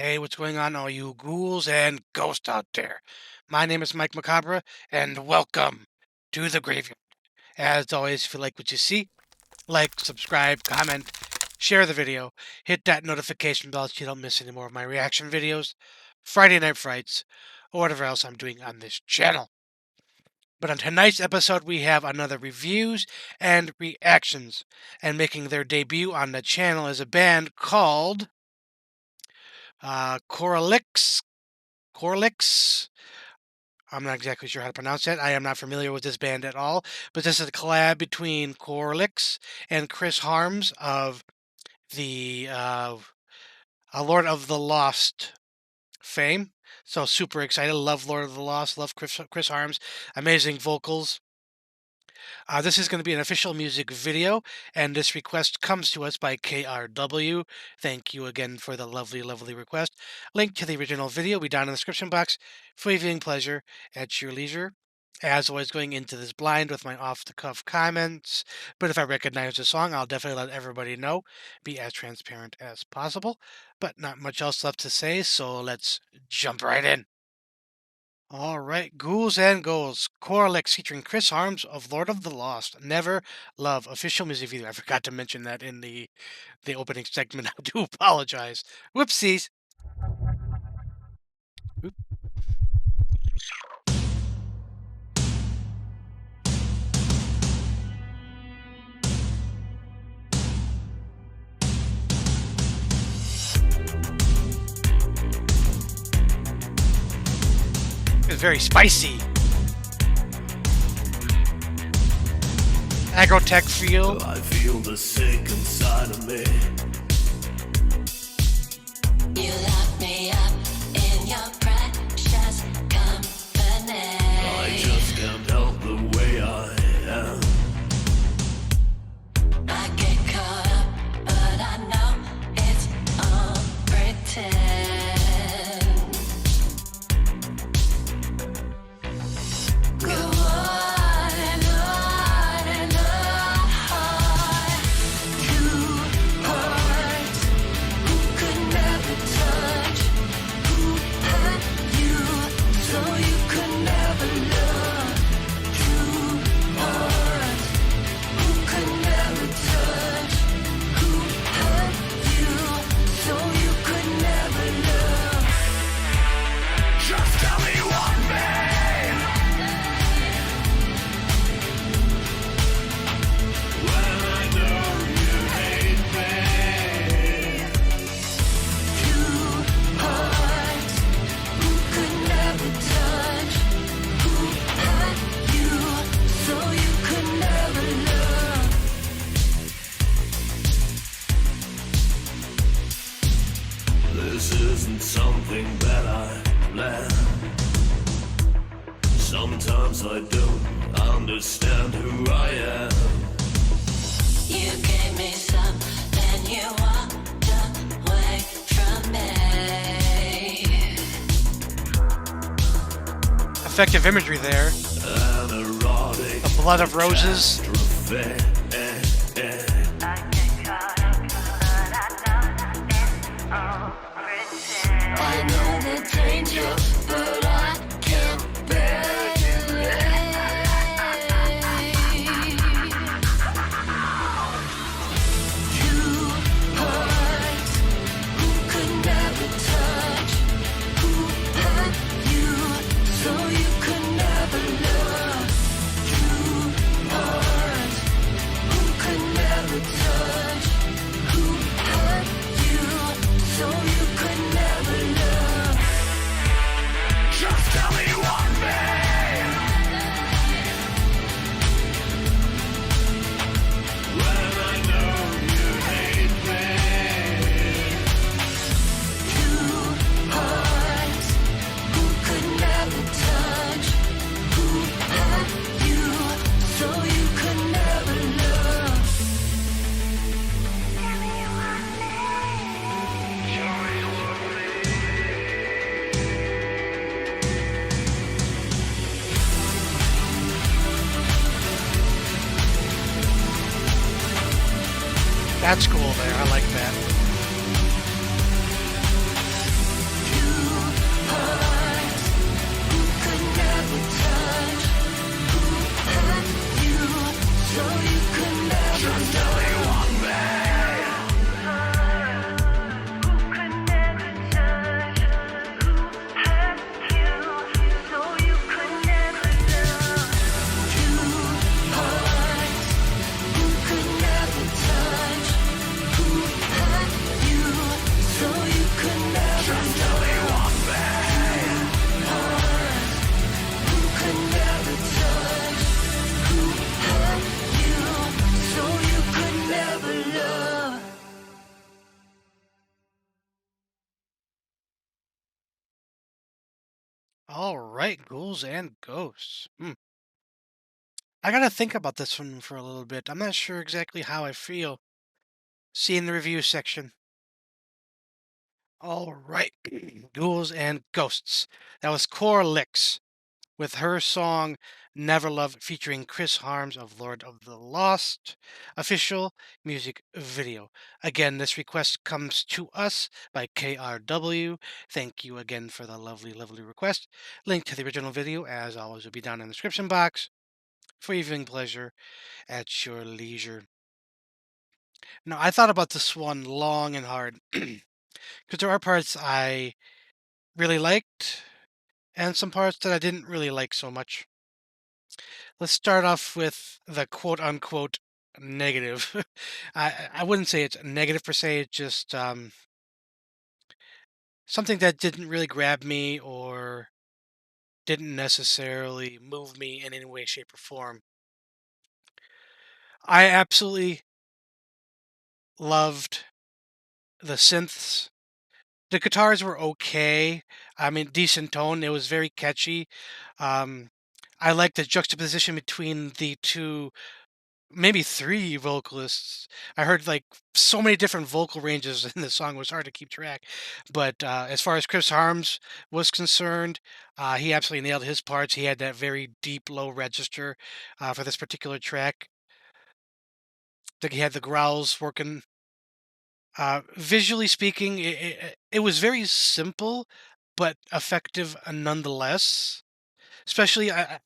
Hey, what's going on, all you ghouls and ghosts out there? My name is Mike Macabre, and welcome to the graveyard. As always, if you like what you see, like, subscribe, comment, share the video, hit that notification bell so you don't miss any more of my reaction videos, Friday Night Frights, or whatever else I'm doing on this channel. But on tonight's episode, we have another reviews and reactions, and making their debut on the channel is a band called Corlyx. Corlyx. I'm not exactly sure how to pronounce it. I am not familiar with this band at all, but this is a collab between Corlyx and Chris Harms of the a Lord of the Lost fame. So super excited. Love Lord of the Lost. Love Chris Harms. Amazing vocals. This is going to be an official music video, and this request comes to us by KRW. Thank you again for the lovely, lovely request. Link to the original video will be down in the description box for your viewing pleasure at your leisure. As always, going into this blind with my off-the-cuff comments, but if I recognize the song, I'll definitely let everybody know. Be as transparent as possible, but not much else left to say, so let's jump right in. All right, Ghouls and Ghouls, Corlyx featuring Chris Harms of Lord of the Lost. Never Love official music video. I forgot to mention that in the opening segment. I do apologize. Whoopsies. Oop. It's very spicy. Agrotech feel. I feel the sick inside of me. You lock me up in your precious company. I just can't help the way I am. I get caught up, but I know it's all pretend. Go on and on and on. Two hearts who could never touch, who hurt you so you could never love. Two hearts who could never touch, who hurt you so you could never love. Just tell me one thing. When I know you hate me. Two hearts who could never touch, who hurt you so you could never love. This isn't something that I planned. Sometimes I don't understand who I am. You gave me some, then you walked away from me. Effective imagery there. An erotic The blood of roses. catastrophe. I get caught up, but I know it's all pretend. I know the danger, but I can't bear delay. Two hearts who could never touch, who hurt you so you could never love. Two hearts who could never touch, who hurt you so you could never love. Just tell me one thing. When I know you hate me. Two hearts who could never touch, who hurt you so you could never love. That's cool there. I like that. All right, ghouls and ghosts. I gotta think about this one for a little bit. I'm not sure exactly how I feel. See in the review section. All right, ghouls and ghosts. That was Corlyx with her song "Never Love" featuring Chris Harms of Lord of the Lost official music video. Again, this request comes to us by KRW. Thank you again for the lovely, lovely request. Link to the original video, as always, will be down in the description box for your viewing pleasure at your leisure. Now, I thought about this one long and hard because there are parts I really liked and some parts that I didn't really like so much. Let's start off with the quote unquote negative. I wouldn't say it's negative per se, it's just something that didn't really grab me or didn't necessarily move me in any way, shape, or form. I absolutely loved the synths. The guitars were okay. I mean, decent tone. It was very catchy. Um, I like the juxtaposition between the two, maybe three vocalists. I heard like so many different vocal ranges in the song, it was hard to keep track. But as far as Chris Harms was concerned, he absolutely nailed his parts. He had that very deep, low register for this particular track. I think he had the growls working. Visually speaking, it was very simple, but effective nonetheless. Especially, I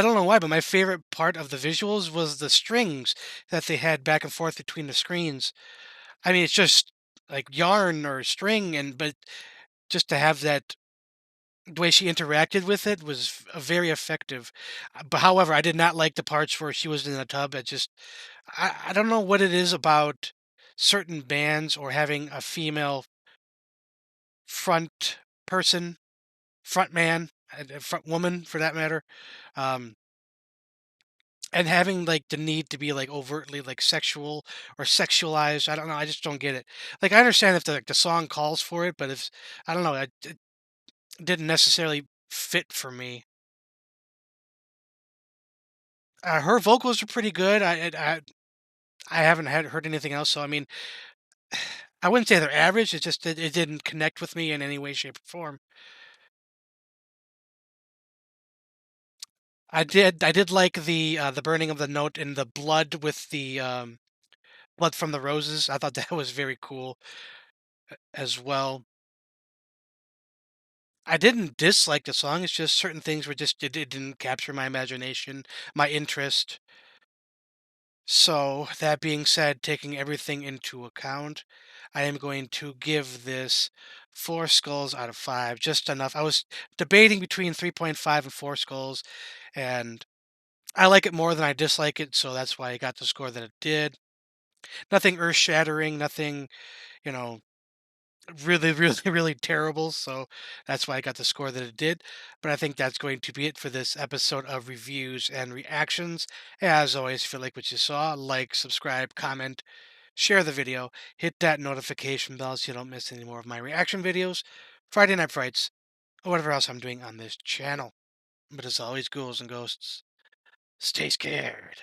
don't know why, but my favorite part of the visuals was the strings that they had back and forth between the screens. I mean, it's just like yarn or string, and but just to have that the way she interacted with it was very effective. But however, I did not like the parts where she was in the tub. It just, I don't know what it is about certain bands or having a female front person, front man, and a front woman for that matter. Um, and having like the need to be like overtly like sexual or sexualized. I don't know. I just don't get it. Like I understand if the song calls for it, but if I don't know, it didn't necessarily fit for me. Her vocals are pretty good. I haven't had heard anything else, so I mean, I wouldn't say they're average. It's just that it didn't connect with me in any way, shape, or form. I did like the burning of the note and the blood with the blood from the roses. I thought that was very cool as well. I didn't dislike the song. It's just certain things were just it didn't capture my imagination, my interest. So that being said, taking everything into account, I am going to give this 4 skulls out of 5. Just enough. I was debating between 3.5 and 4 skulls, and I like it more than I dislike it, so that's why I got the score that it did. Nothing earth shattering, nothing, you know, really, really, really terrible. So that's why I got the score that it did. But I think that's going to be it for this episode of reviews and reactions. As always, if you like what you saw, like, subscribe, comment, share the video, hit that notification bell so you don't miss any more of my reaction videos, Friday Night Frights, or whatever else I'm doing on this channel. But as always, ghouls and ghosts, stay scared.